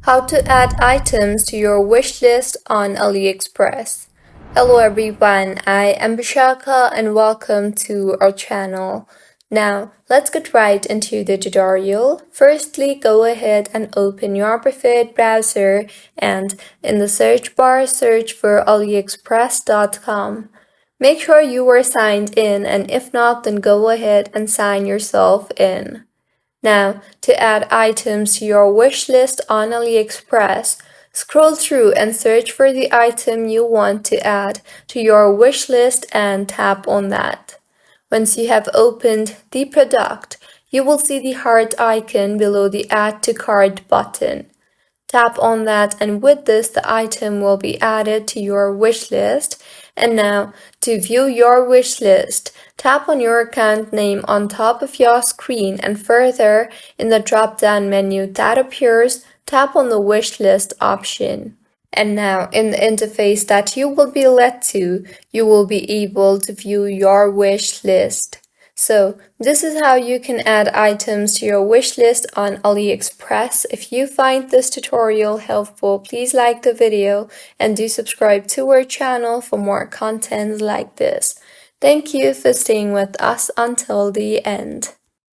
How to add items to your wish list on AliExpress. Hello everyone, I am Bishaka and welcome to our channel. Now, let's get right into the tutorial. Firstly, go ahead and open your preferred browser and in the search bar, search for aliexpress.com. Make sure you are signed in, and if not, then go ahead and sign yourself in. Now, to add items to your wish list on AliExpress, scroll through and search for the item you want to add to your wish list and tap on that. Once you have opened the product, you will see the heart icon below the Add to Cart button. Tap on that, and with this the item will be added to your wish list. And now, to view your wish list, tap on your account name on top of your screen, and further in the drop-down menu that appears, tap on the wish list option. And now, in the interface that you will be led to, you will be able to view your wish list. So, this is how you can add items to your wish list on AliExpress. If you find this tutorial helpful, please like the video and do subscribe to our channel for more content like this. Thank you for staying with us until the end.